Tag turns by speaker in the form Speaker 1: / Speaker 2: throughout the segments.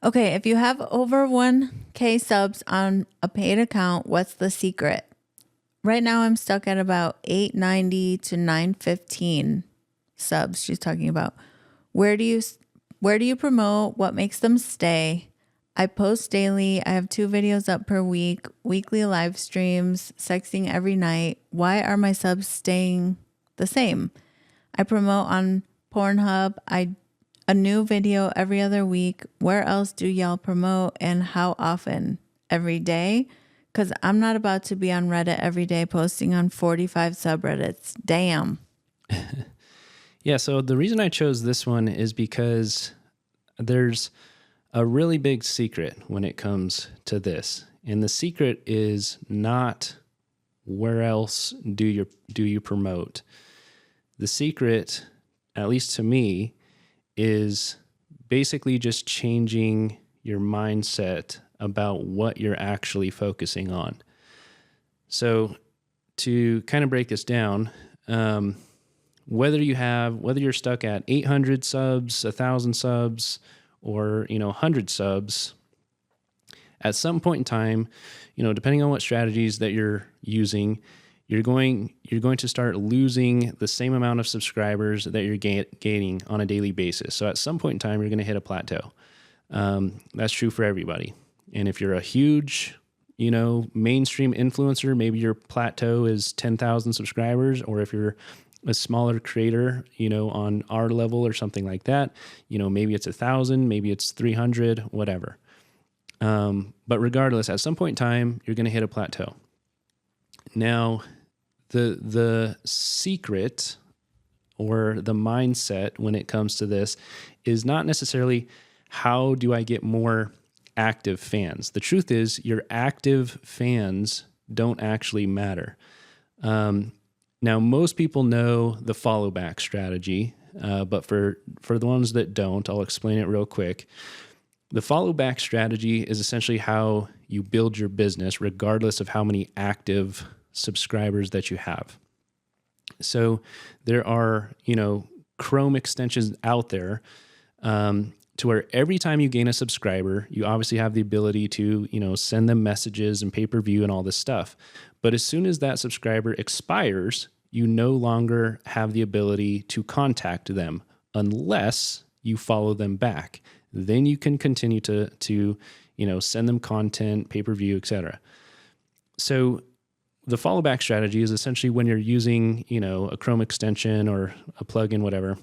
Speaker 1: Okay, if you have over 1K subs on a paid account, what's the secret? Right now I'm stuck at about 890 to 915 subs she's talking about. Where do you promote? What makes them stay? I post daily. I have 2 videos up per week, weekly live streams, sexting every night. Why are my subs staying the same? I promote on Pornhub. A new video every other week. Where else do y'all promote and how often? Every day? Because I'm not about to be on Reddit every day posting on 45 subreddits. Damn.
Speaker 2: Yeah, so the reason I chose this one is because there's a really big secret when it comes to this. And the secret is not where else do you promote. The secret, at least to me, is basically just changing your mindset about what you're actually focusing on. So to kind of break this down, whether you're stuck at 800 subs, 1,000 subs, or 100 subs, at some point in time, depending on what strategies that you're using, you're going to start losing the same amount of subscribers that you're gaining on a daily basis. So at some point in time, you're going to hit a plateau. That's true for everybody. And if you're a huge, mainstream influencer, maybe your plateau is 10,000 subscribers, or if you're a smaller creator, on our level or something like that, maybe it's 1,000, maybe it's 300, whatever. But regardless, at some point in time, you're going to hit a plateau. Now, the secret or the mindset when it comes to this is not necessarily how do I get more active fans. The truth is your active fans don't actually matter. Now, most people know the followback strategy, but for the ones that don't, I'll explain it real quick. The followback strategy is essentially how you build your business regardless of how many active subscribers that you have. So there are, Chrome extensions out there to where every time you gain a subscriber, you obviously have the ability to, send them messages and pay-per-view and all this stuff. But as soon as that subscriber expires, you no longer have the ability to contact them unless you follow them back. Then you can continue to send them content, pay-per-view, etc. So the fallback strategy is essentially when you're using, a Chrome extension or a plugin, whatever,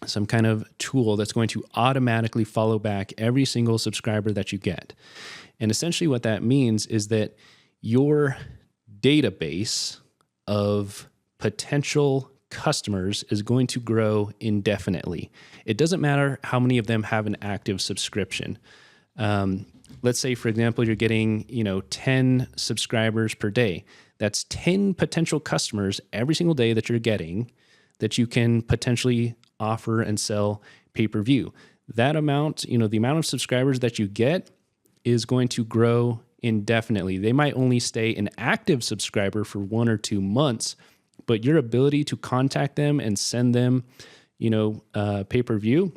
Speaker 2: some kind of tool that's going to automatically follow back every single subscriber that you get. And essentially what that means is that your database of potential customers is going to grow indefinitely. It doesn't matter how many of them have an active subscription. Let's say, for example, you're getting, 10 subscribers per day. That's 10 potential customers every single day that you're getting that you can potentially offer and sell pay-per-view. That amount, the amount of subscribers that you get is going to grow indefinitely. They might only stay an active subscriber for 1 or 2 months, but your ability to contact them and send them, pay-per-view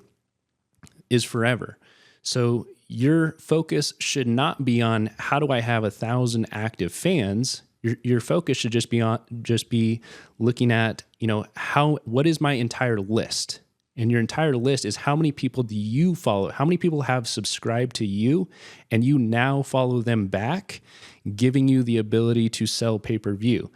Speaker 2: is forever. So your focus should not be on how do I have 1,000 active fans. Your focus should just be looking at, what is my entire list? And your entire list is how many people do you follow? How many people have subscribed to you and you now follow them back, giving you the ability to sell pay-per-view.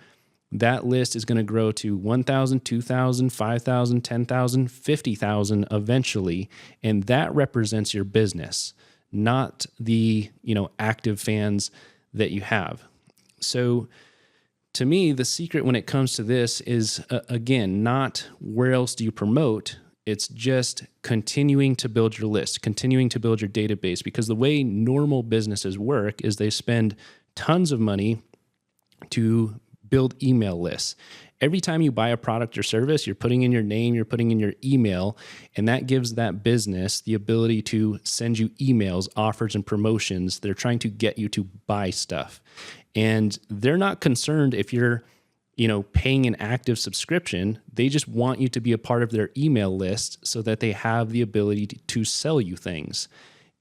Speaker 2: That list is going to grow to 1,000, 2,000, 5,000, 10,000, 50,000 eventually. And that represents your business, not the, active fans that you have. So to me, the secret when it comes to this is, again, not where else do you promote. It's just continuing to build your list, continuing to build your database, because the way normal businesses work is they spend tons of money to build email lists. Every time you buy a product or service, you're putting in your name, you're putting in your email, and that gives that business the ability to send you emails, offers, and promotions. They're trying to get you to buy stuff. And they're not concerned if you're, paying an active subscription. They just want you to be a part of their email list so that they have the ability to sell you things.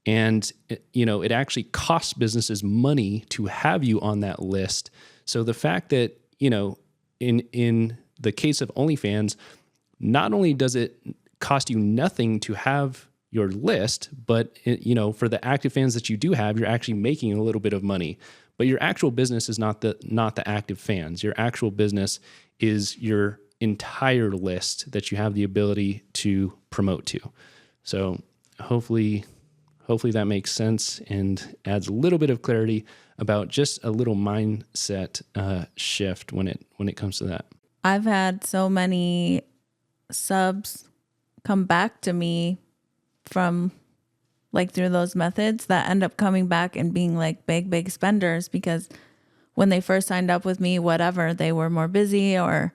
Speaker 2: And, it actually costs businesses money to have you on that list. So the fact that, in the case of OnlyFans, not only does it cost you nothing to have your list, but for the active fans that you do have, you're actually making a little bit of money. But your actual business is not the active fans. Your actual business is your entire list that you have the ability to promote to. So hopefully that makes sense and adds a little bit of clarity about just a little mindset shift when it comes to that.
Speaker 1: I've had so many subs come back to me from through those methods that end up coming back and being big spenders, because when they first signed up with me, whatever, they were more busy or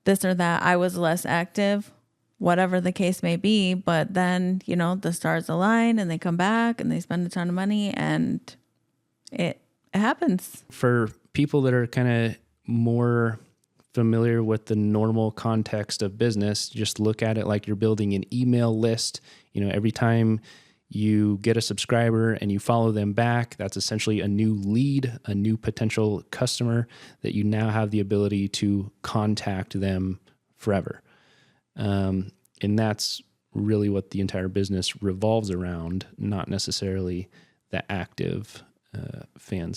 Speaker 1: this or that. I was less active, whatever the case may be. But then, the stars align and they come back and they spend a ton of money, and it happens.
Speaker 2: For people that are kind of more familiar with the normal context of business, just look at it like you're building an email list. Every time you get a subscriber and you follow them back, that's essentially a new lead, a new potential customer that you now have the ability to contact them forever. And that's really what the entire business revolves around, not necessarily the active fans.